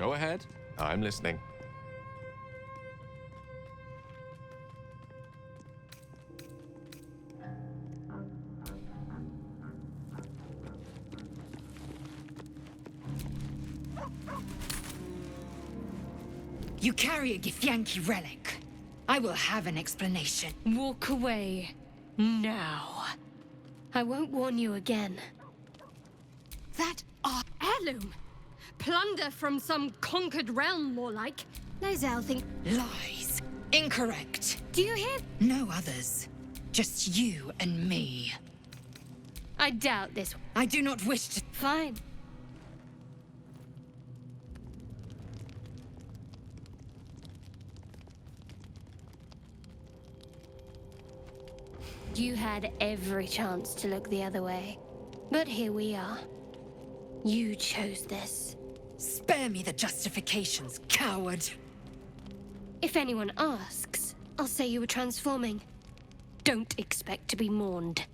Go ahead. I'm listening. You carry a Githyanki relic. I will have an explanation. Walk away. Now. I won't warn you again. That are Heirloom! Plunder from some conquered realm, more like. Lae'zel think... lies. Incorrect. Do you hear? No others. Just you and me. I doubt this. I do not wish to... Fine. You had every chance to look the other way. But here we are. You chose this. Spare me the justifications, coward. If anyone asks, I'll say you were transforming. Don't expect to be mourned.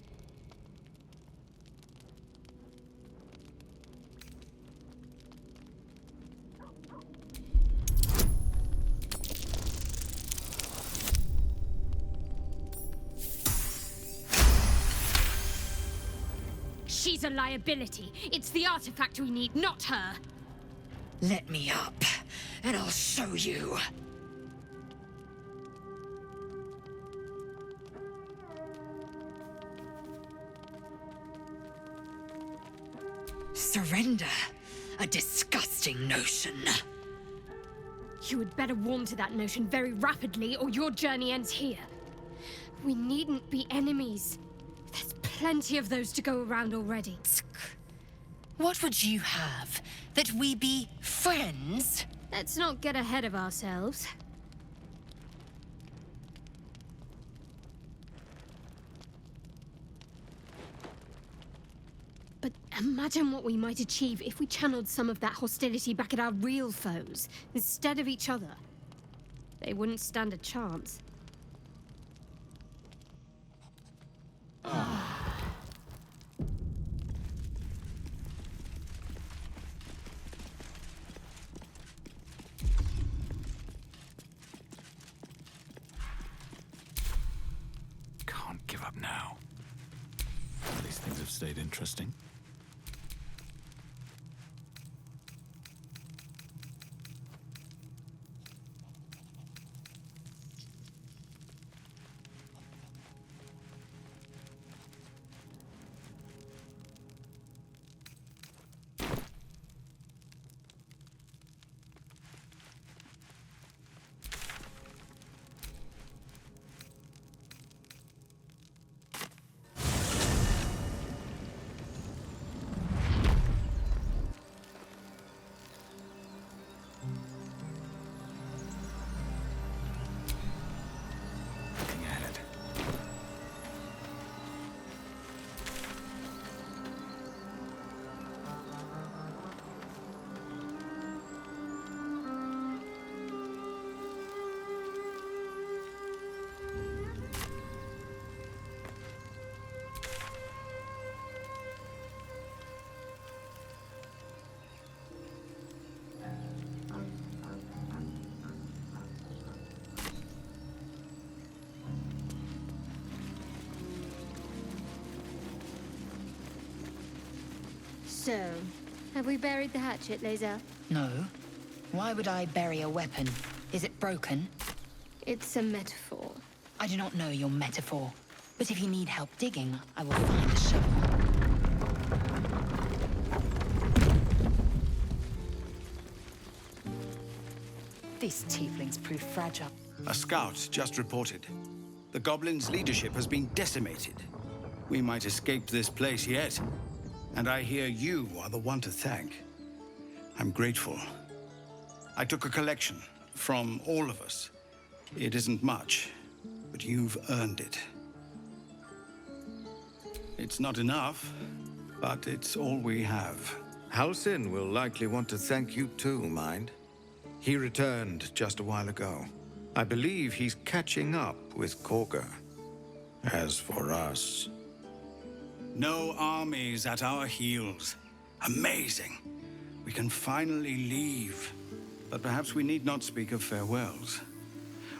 She's a liability. It's the artifact we need, not her. Let me up, and I'll show you. Surrender. A disgusting notion. You had better warm to that notion very rapidly, or your journey ends here. We needn't be enemies. There's plenty of those to go around already. What would you have? That we be friends? Let's not get ahead of ourselves. But imagine what we might achieve if we channeled some of that hostility back at our real foes, instead of each other. They wouldn't stand a chance. Can't give up now. These things have stayed interesting. So, have we buried the hatchet, Lae'zel? No. Why would I bury a weapon? Is it broken? It's a metaphor. I do not know your metaphor. But if you need help digging, I will find the shovel. These tieflings prove fragile. A scout just reported. The goblins' leadership has been decimated. We might escape this place yet. And I hear you are the one to thank. I'm grateful. I took a collection from all of us. It isn't much, but you've earned it. It's not enough, but it's all we have. Halsin will likely want to thank you too, mind. He returned just a while ago. I believe he's catching up with Korga. As for us... No armies at our heels. Amazing. We can finally leave. But perhaps we need not speak of farewells.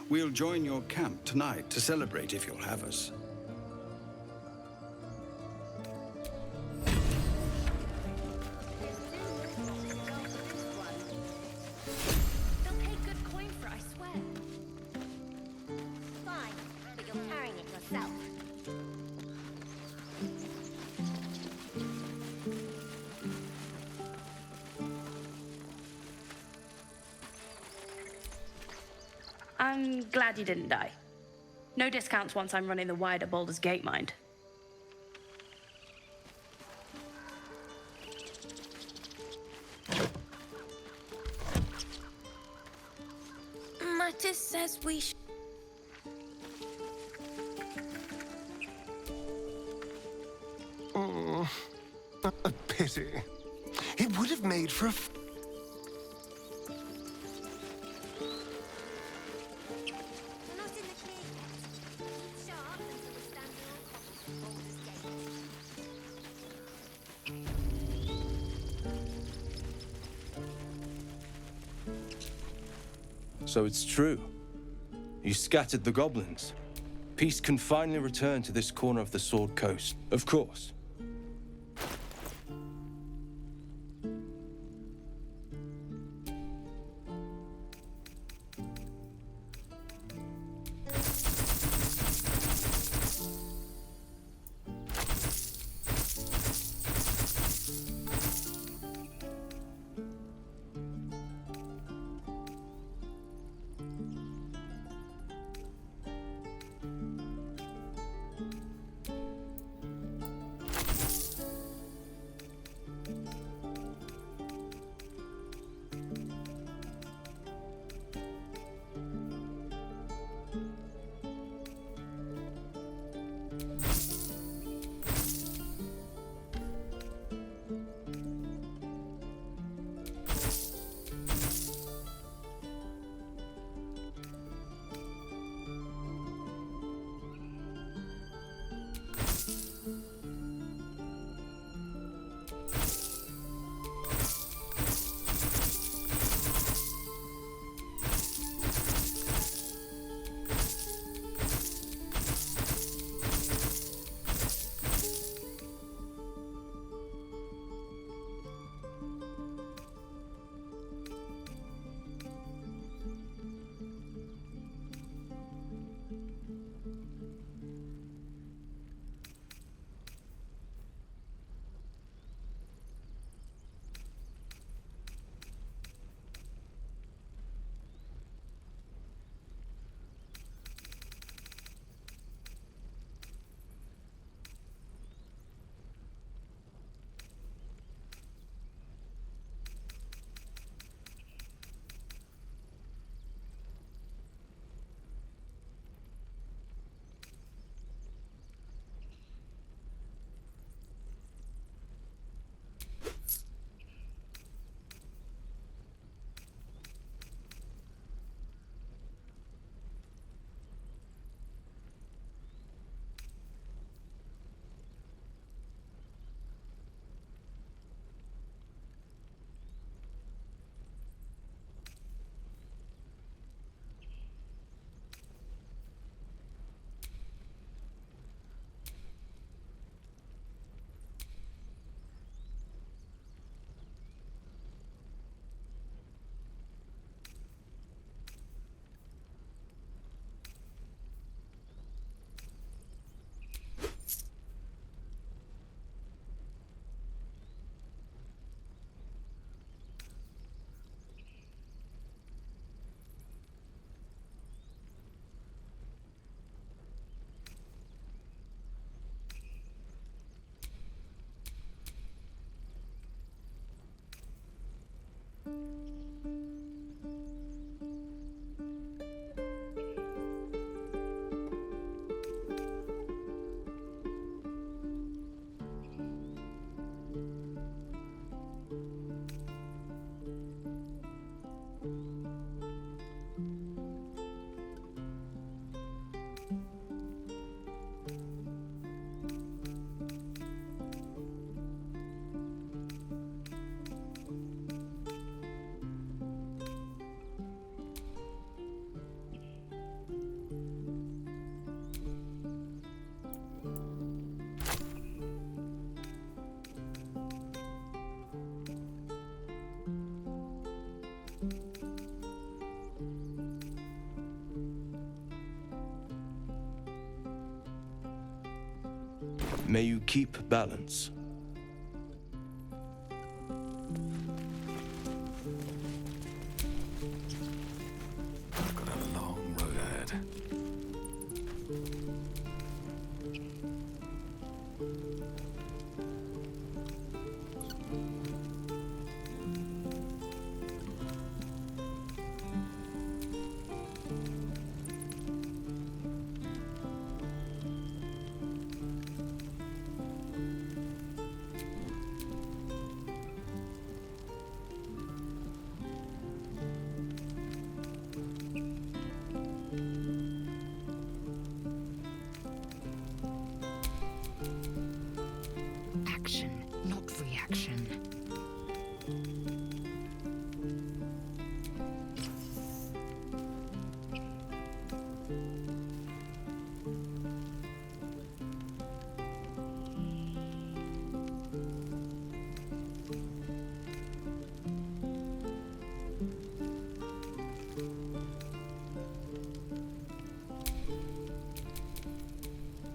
We'll join your camp tonight to celebrate if you'll have us. They'll pay good coin for it, I swear. Fine, but you're carrying it yourself. I'm glad you didn't die. No discounts once I'm running the wider Baldur's Gate mind. Mattis says we should. A pity. It would have made for a We're not in the clear yet. Keep sharp until we're standing on top of Baldur's Gate. So it's true. You scattered the goblins. Peace can finally return to this corner of the Sword Coast. Of course. May you keep balance. I've got a long road ahead. Action, not reaction.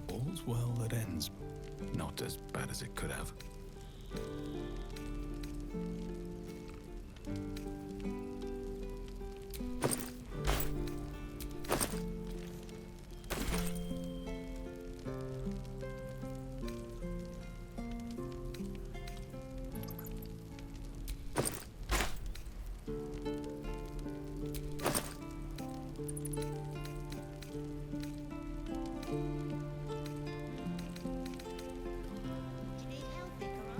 All's well that ends. Not as bad as it could have. You need help, Vicar?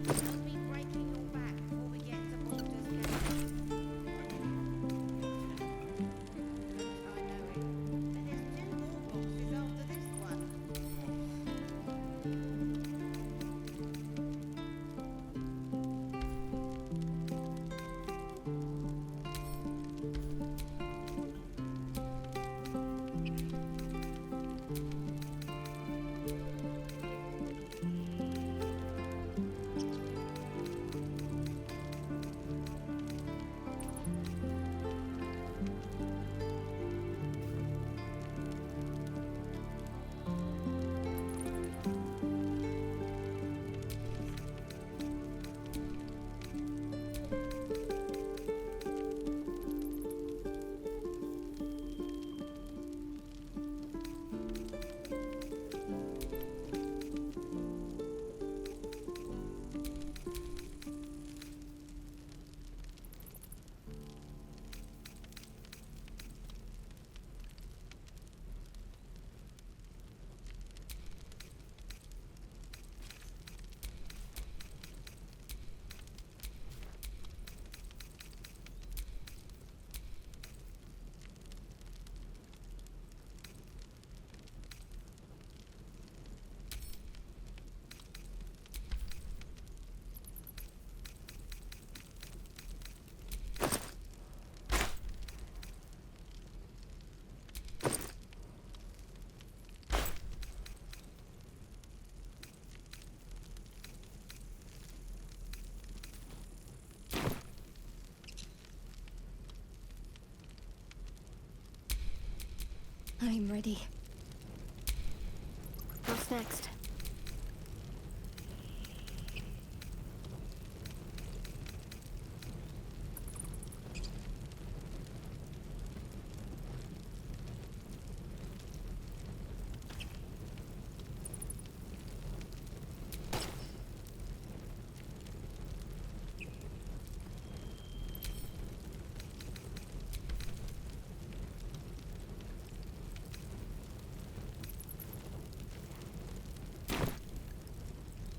Don't be breaking your back before we get to Baldur's Gate. I know it. And there's 2 more boxes after this one. I'm ready. What's next?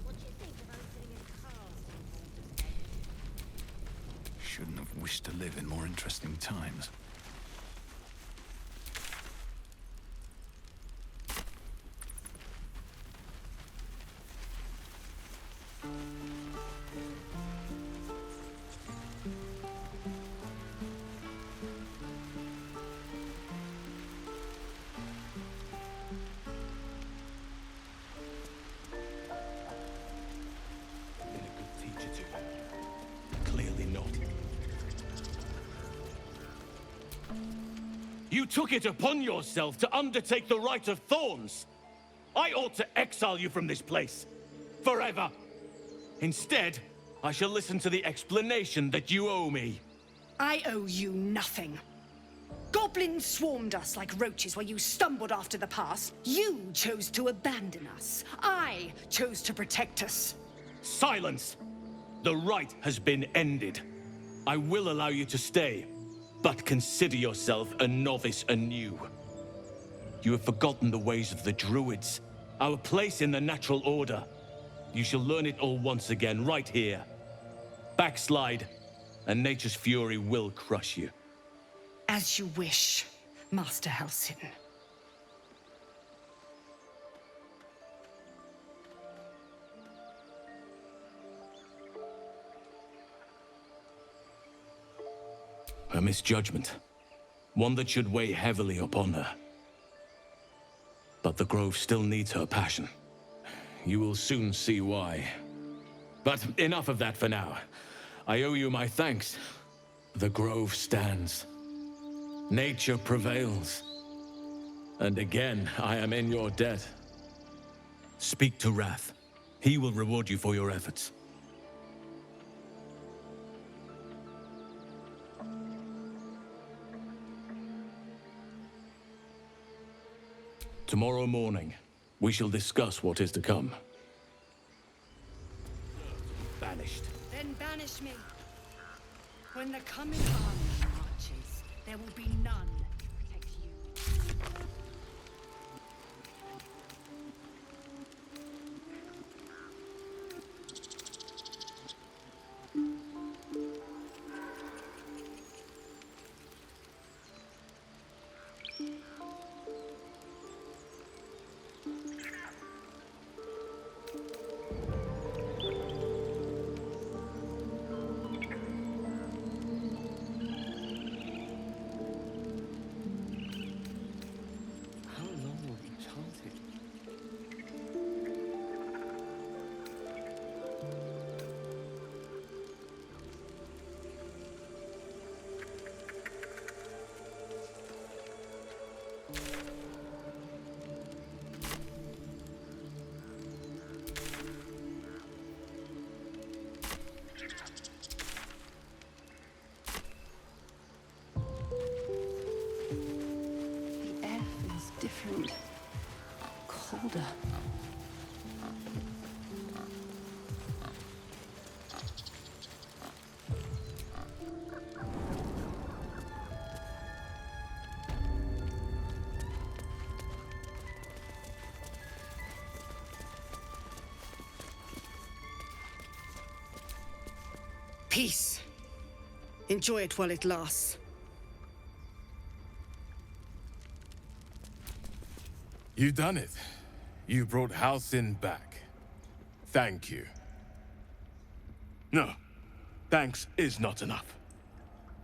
What do you think of opening a cast in Baldur's Gate? Shouldn't have wished to live in more interesting times. Been a good teacher to you. Clearly not. You took it upon yourself to undertake the Rite of Thorns. I ought to exile you from this place. Forever. Instead, I shall listen to the explanation that you owe me. I owe you nothing. Goblins swarmed us like roaches while you stumbled after the pass. You chose to abandon us. I chose to protect us. Silence! The rite has been ended. I will allow you to stay, but consider yourself a novice anew. You have forgotten the ways of the Druids, our place in the natural order. You shall learn it all once again, right here. Backslide, and nature's fury will crush you. As you wish, Master Halsin. A misjudgment. One that should weigh heavily upon her. But the Grove still needs her passion. You will soon see why. But enough of that for now. I owe you my thanks. The Grove stands. Nature prevails. And again, I am in your debt. Speak to Wrath. He will reward you for your efforts. Tomorrow morning, we shall discuss what is to come. Banished. Then banish me. When the coming army marches, there will be none to protect you. Different. Colder. Peace. Enjoy it while it lasts. You done it. You brought Halsin back. Thank you. No, thanks is not enough.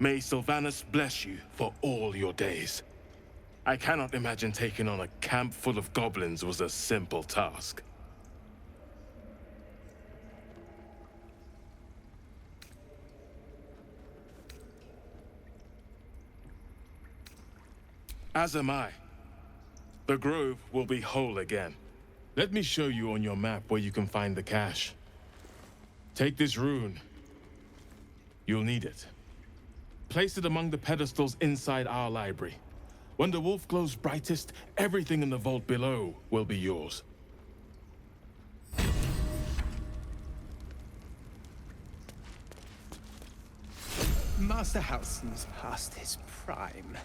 May Sylvanas bless you for all your days. I cannot imagine taking on a camp full of goblins was a simple task. As am I. The Grove will be whole again. Let me show you on your map where you can find the cache. Take this rune. You'll need it. Place it among the pedestals inside our library. When the wolf glows brightest, everything in the vault below will be yours. Master Halsin's past his prime.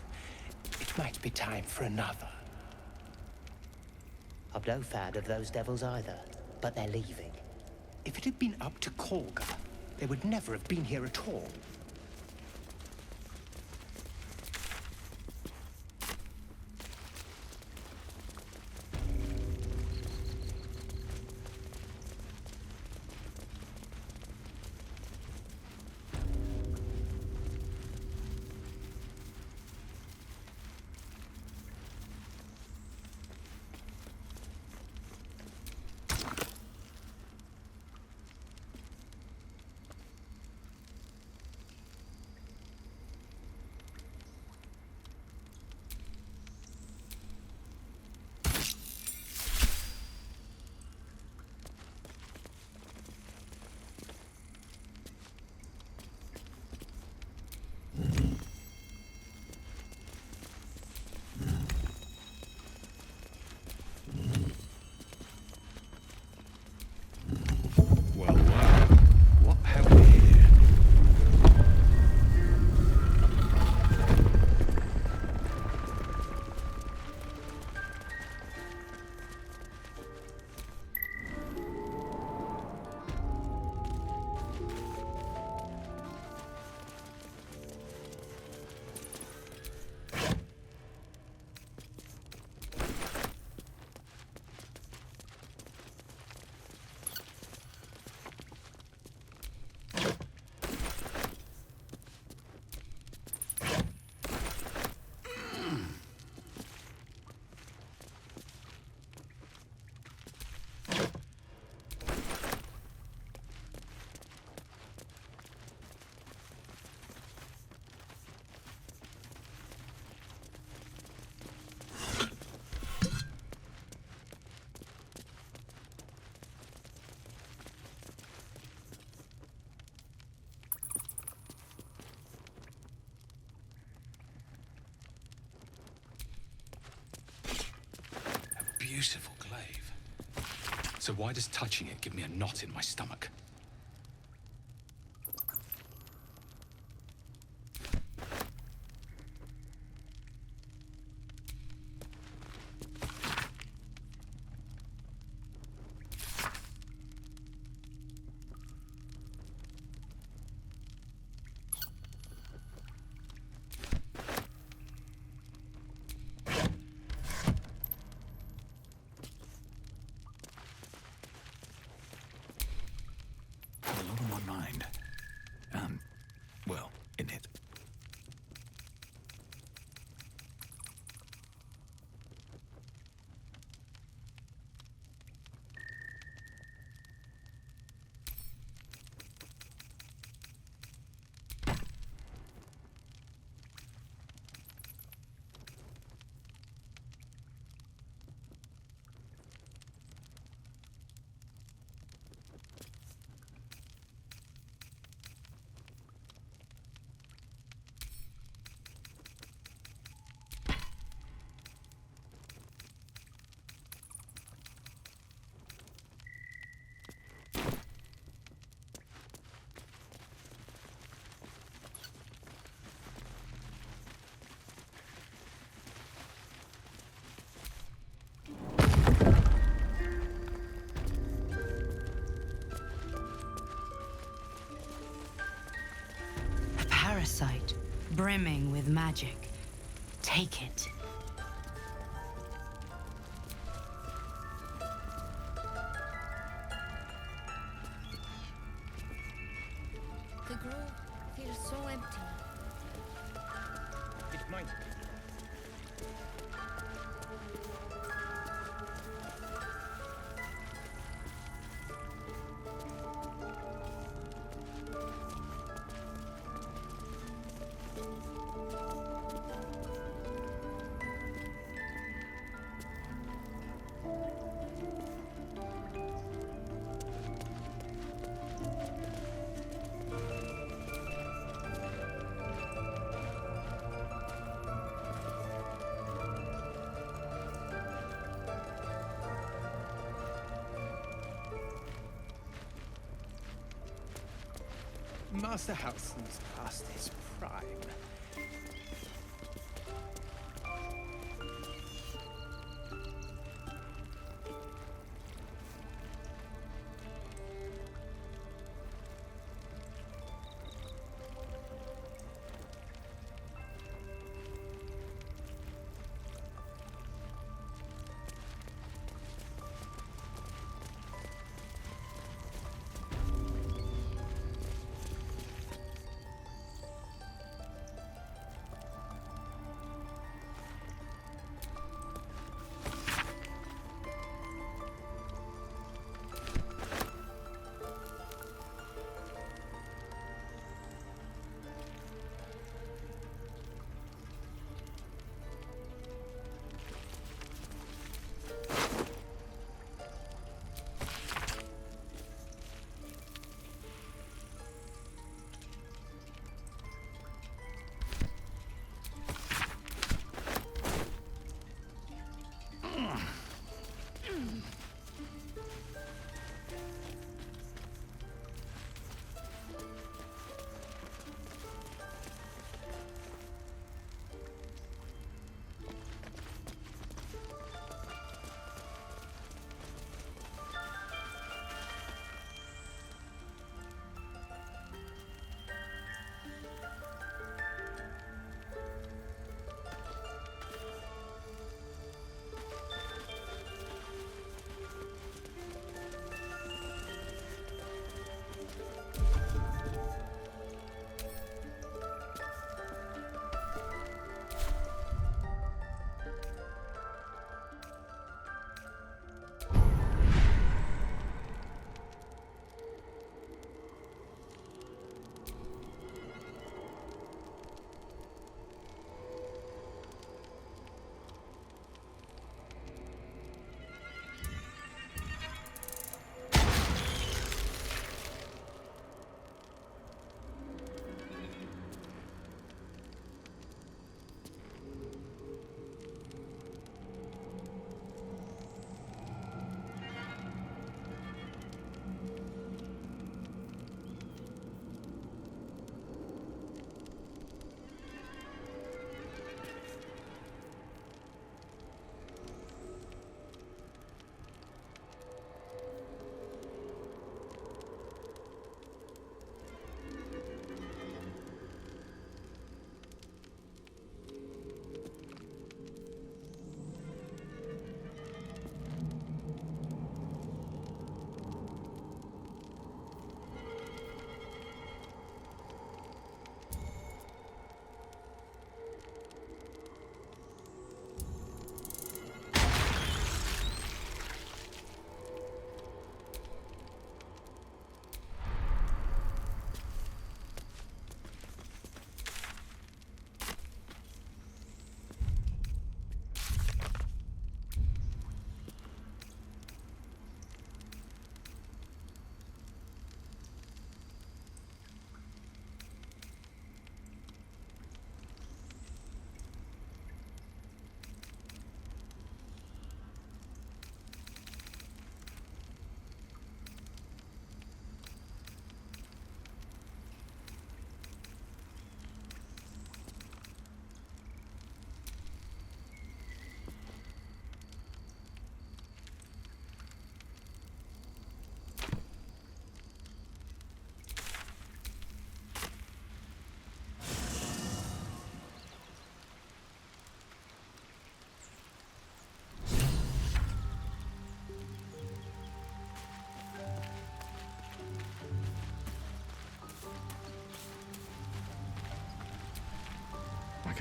It might be time for another. I'm no fan of those devils either, but they're leaving. If it had been up to Kolga, they would never have been here at all. beautiful glaive. So why does touching it give me a knot in my stomach? A lot on my mind. And, well, in it. A parasite, brimming with magic. Take it. The grove feels so empty. It might be. Master Halson's past his prime.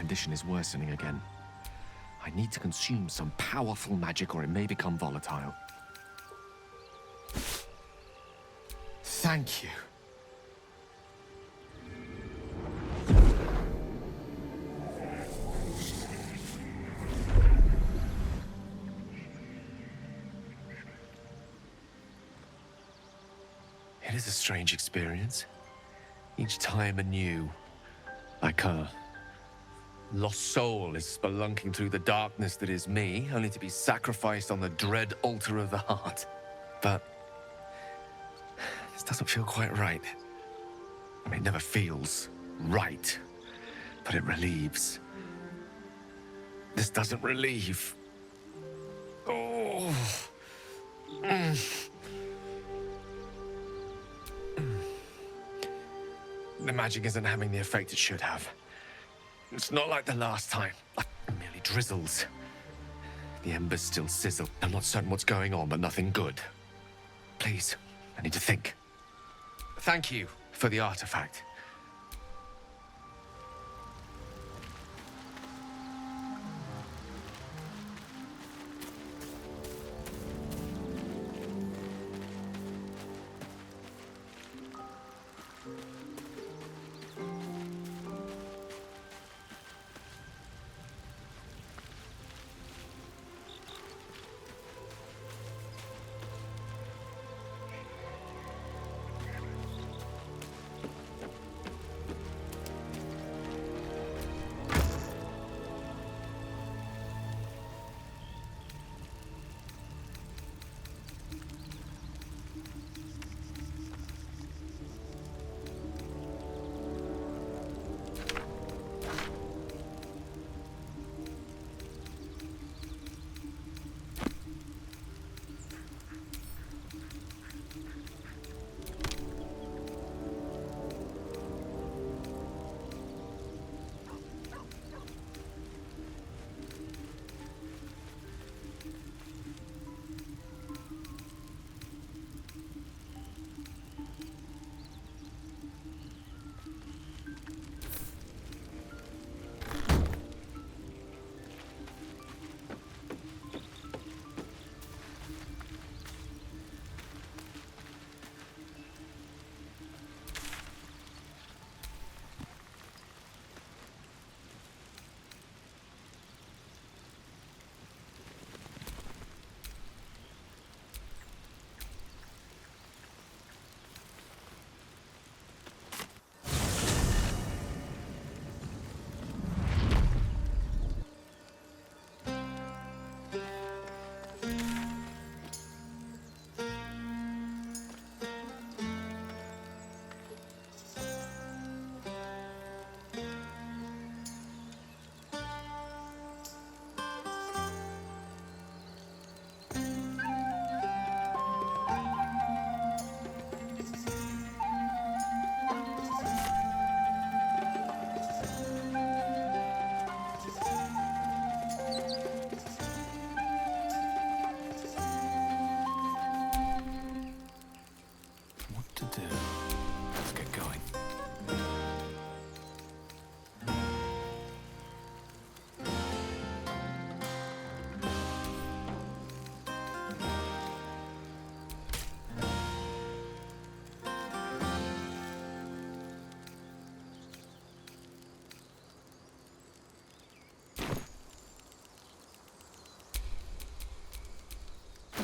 condition is worsening again. I need to consume some powerful magic or it may become volatile. Thank you. It is a strange experience. Each time anew. Like a lost soul is spelunking through the darkness that is me, only to be sacrificed on the dread altar of the heart. But this doesn't feel quite right. I mean, it never feels right, but it relieves. This doesn't relieve. Oh. The magic isn't having the effect it should have. It's not like the last time. It merely drizzles. The embers still sizzle. I'm not certain what's going on, but nothing good. Please, I need to think. Thank you for the artifact.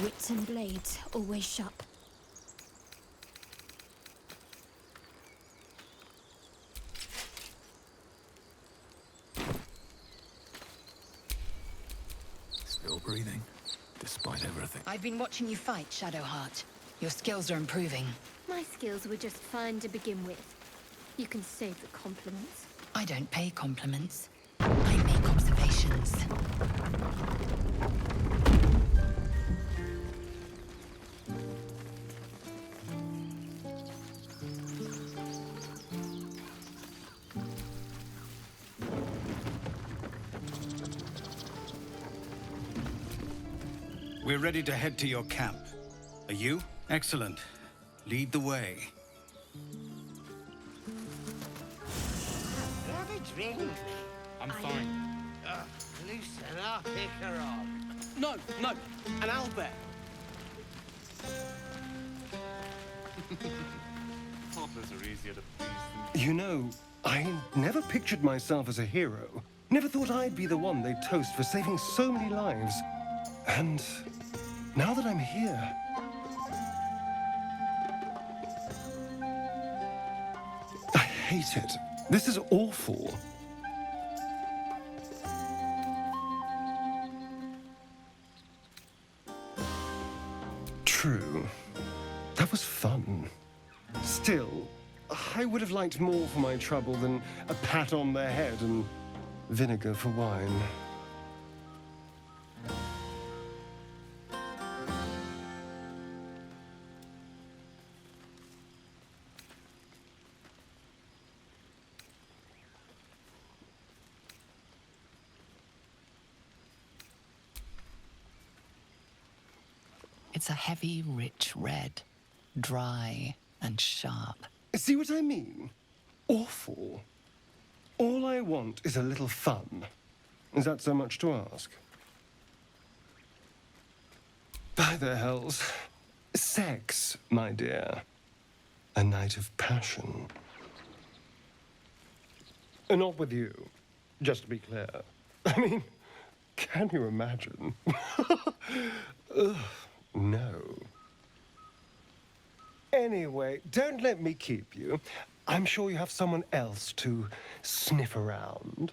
Wits and blades, always sharp. Still breathing, despite everything. I've been watching you fight, Shadowheart. Your skills are improving. My skills were just fine to begin with. You can save the compliments. I don't pay compliments. I make observations. We're ready to head to your camp. Are you? Excellent. Lead the way. Have a drink. I'm fine. Loosen up, pick her up. No, an owlbear. Toddlers are easier to please You know, I never pictured myself as a hero. Never thought I'd be the one they'd toast for saving so many lives. And now that I'm here... I hate it. This is awful. True. That was fun. Still, I would have liked more for my trouble than a pat on the head and vinegar for wine. It's a heavy, rich red, dry and sharp. See what I mean? Awful. All I want is a little fun. Is that so much to ask? By the hells. Sex, my dear. A night of passion. Not with you, just to be clear. I mean, can you imagine? Ugh, no. Anyway, don't let me keep you. I'm sure you have someone else to sniff around.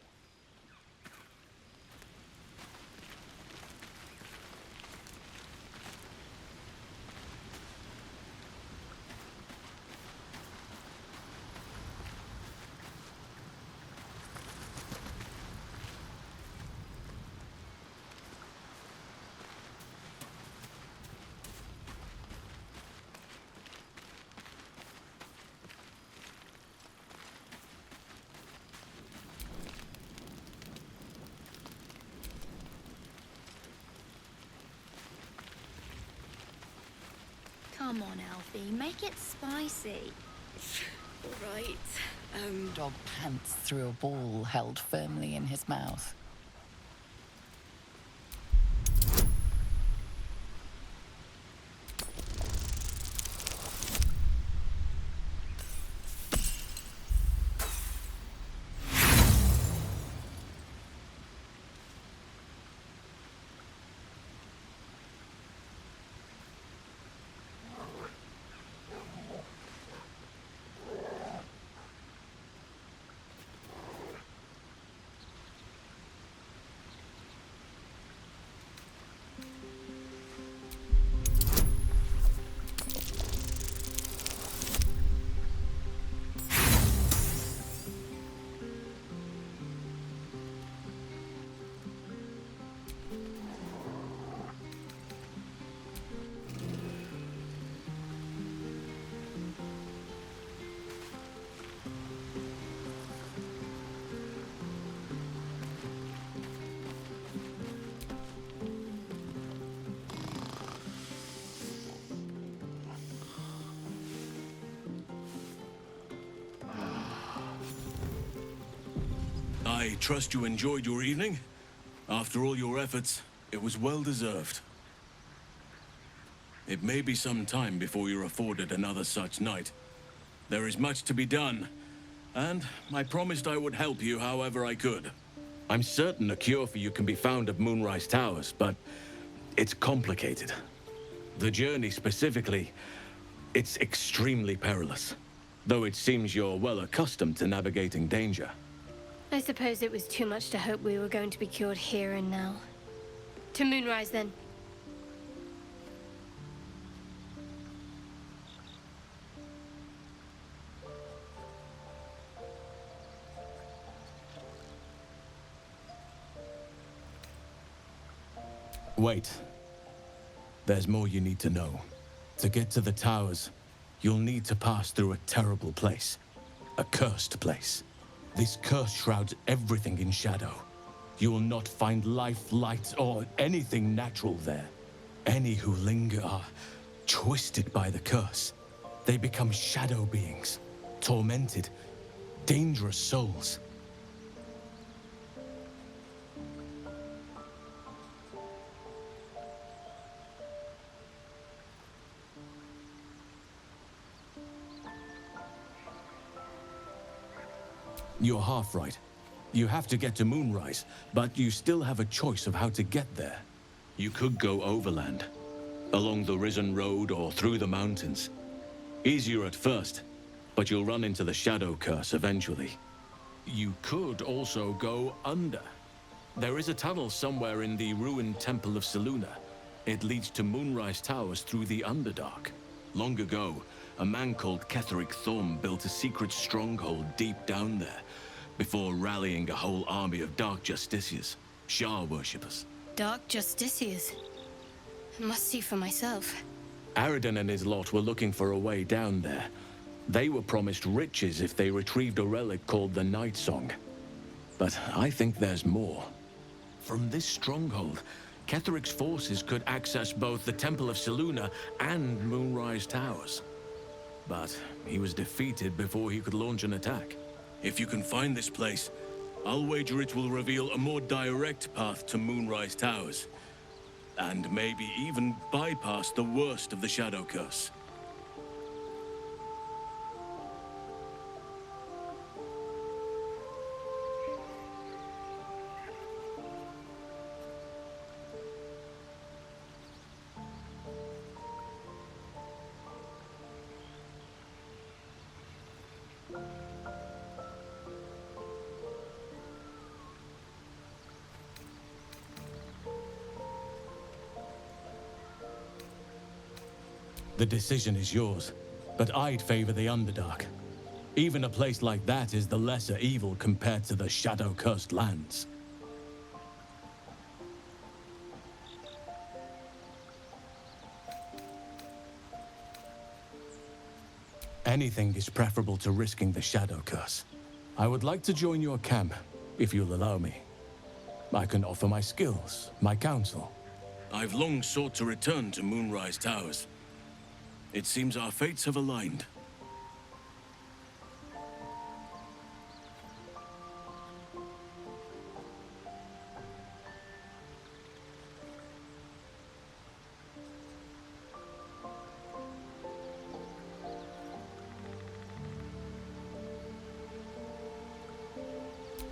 Come on, Alfie, make it spicy. All right. Dog pants through a ball held firmly in his mouth. I trust you enjoyed your evening. After all your efforts, it was well deserved. It may be some time before you're afforded another such night. There is much to be done, and I promised I would help you however I could. I'm certain a cure for you can be found at Moonrise Towers, but it's complicated. The journey specifically, it's extremely perilous, though it seems you're well accustomed to navigating danger. I suppose it was too much to hope we were going to be cured here and now. To Moonrise, then. Wait. There's more you need to know. To get to the towers, you'll need to pass through a terrible place. A cursed place. This curse shrouds everything in shadow. You will not find life, light, or anything natural there. Any who linger are twisted by the curse. They become shadow beings, tormented, dangerous souls. You're half right. You have to get to Moonrise, but you still have a choice of how to get there. You could go overland, along the Risen Road or through the mountains. Easier at first, but you'll run into the Shadow Curse eventually. You could also go under. There is a tunnel somewhere in the ruined Temple of Selûne. It leads to Moonrise Towers through the Underdark. Long ago, a man called Ketheric Thorm built a secret stronghold deep down there, before rallying a whole army of Dark Justiciars, Shah worshippers. Dark Justiciars. I must see for myself. Aridin and his lot were looking for a way down there. They were promised riches if they retrieved a relic called the Night Song. But I think there's more. From this stronghold, Ketheric's forces could access both the Temple of Selûne and Moonrise Towers. But he was defeated before he could launch an attack. If you can find this place, I'll wager it will reveal a more direct path to Moonrise Towers. And maybe even bypass the worst of the Shadow Curse. The decision is yours, but I'd favor the Underdark. Even a place like that is the lesser evil compared to the Shadow-cursed lands. Anything is preferable to risking the Shadow Curse. I would like to join your camp, if you'll allow me. I can offer my skills, my counsel. I've long sought to return to Moonrise Towers. It seems our fates have aligned.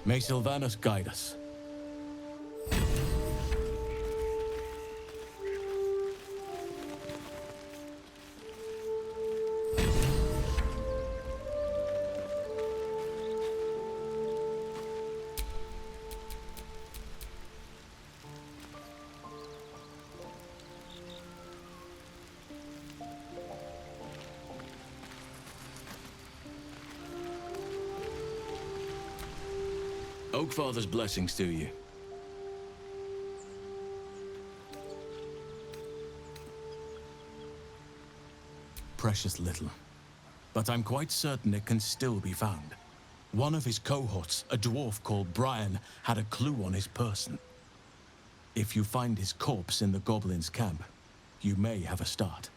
May Sylvanus guide us. Oakfather's blessings to you. Precious little. But I'm quite certain it can still be found. One of his cohorts, a dwarf called Brian, had a clue on his person. If you find his corpse in the goblins' camp, you may have a start.